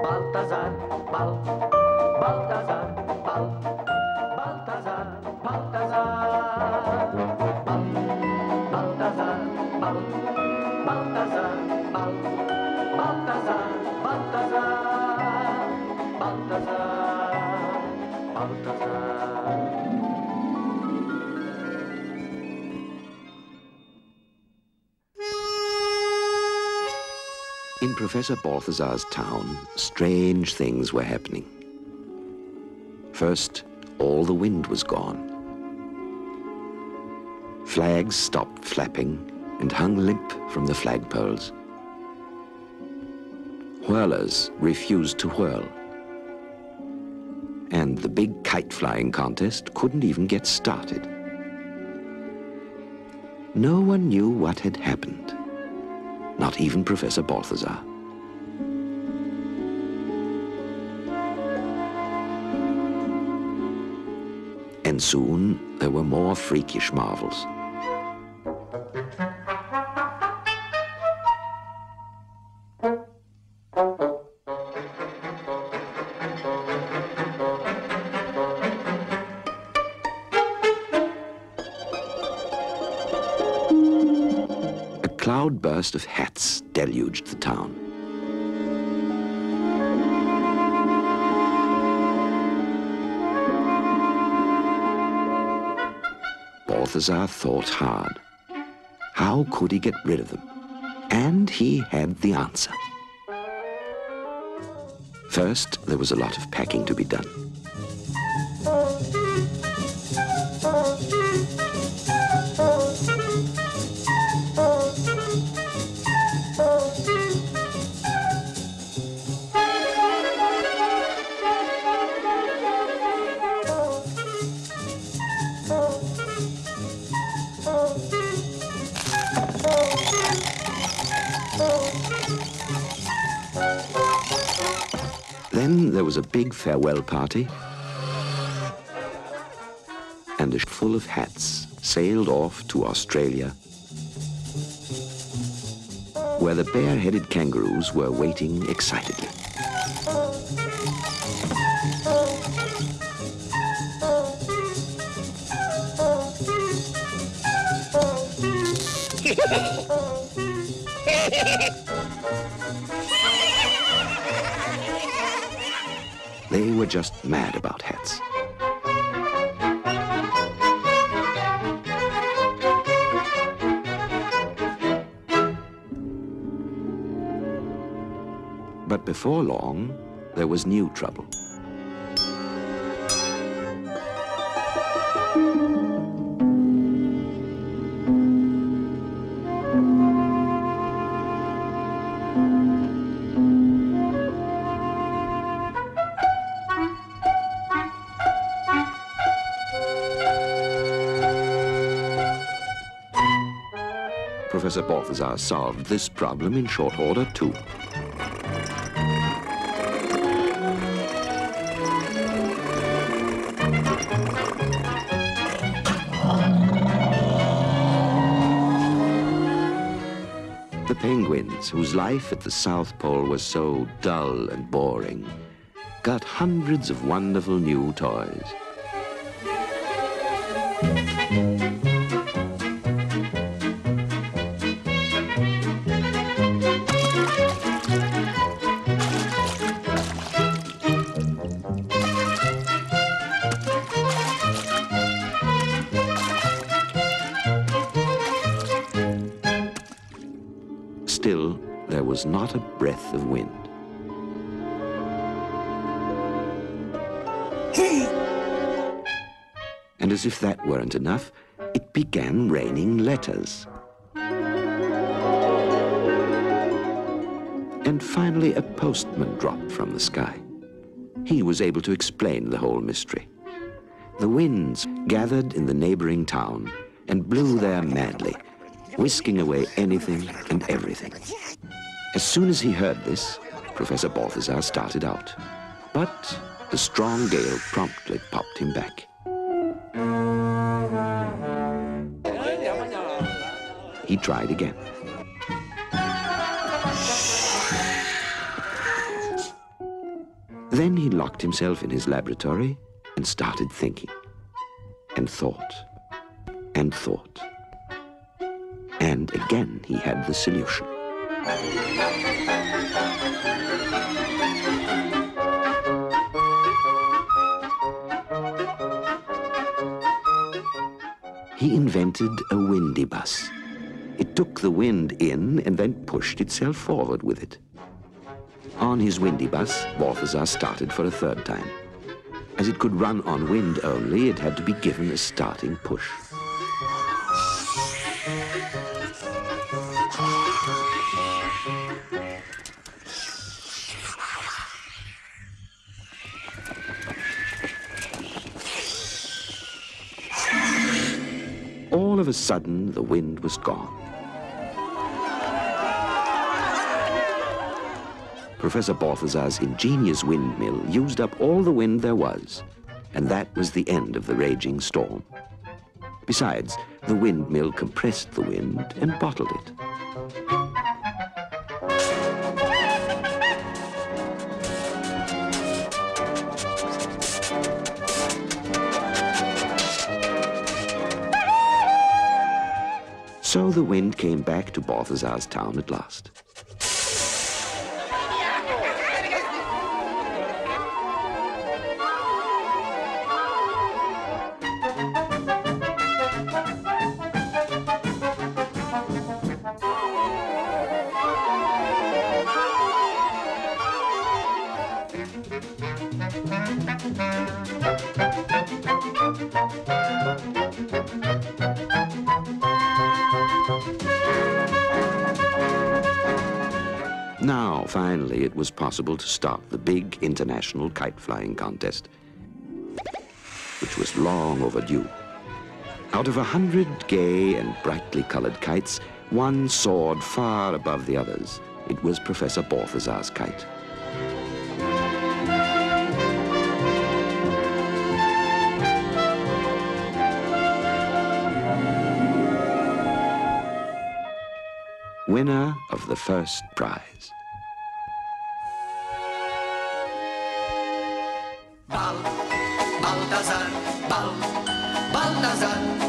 Balthazar, Balthazar, Balthazar, Balthazar, Balthazar, Balthazar, Balthazar, Balthazar, Balthazar. In Professor Balthazar's town, strange things were happening. First, all the wind was gone. Flags stopped flapping and hung limp from the flagpoles. Whirlers refused to whirl. And the big kite-flying contest couldn't even get started. No one knew what had happened. Not even Professor Balthazar. And soon there were more freakish marvels. A cloudburst of hats deluged the town. Balthazar thought hard. How could he get rid of them? And he had the answer. First, there was a lot of packing to be done. Then there was a big farewell party, and a ship full of hats sailed off to Australia, where the bare-headed kangaroos were waiting excitedly. They were just mad about hats. But before long, there was new trouble. Professor Balthazar solved this problem in short order, too. The penguins, whose life at the South Pole was so dull and boring, got hundreds of wonderful new toys. Still, there was not a breath of wind. And as if that weren't enough, it began raining letters. And finally, a postman dropped from the sky. He was able to explain the whole mystery. The winds gathered in the neighboring town and blew there madly, whisking away anything and everything. As soon as he heard this, Professor Balthazar started out, but the strong gale promptly popped him back. He tried again. Then he locked himself in his laboratory and started thinking, and thought, and thought. And again he had the solution. He invented a windy bus. It took the wind in and then pushed itself forward with it. On his windy bus, Balthazar started for a third time. As it could run on wind only, it had to be given a starting push. All of a sudden, the wind was gone. Professor Balthazar's ingenious windmill used up all the wind there was, and that was the end of the raging storm. Besides, the windmill compressed the wind and bottled it. So the wind came back to Balthazar's town at last. Now, finally, it was possible to start the big international kite flying contest, which was long overdue. Out of 100 gay and brightly colored kites, one soared far above the others. It was Professor Balthazar's kite. Winner of the first prize. Balthazar, Balthazar.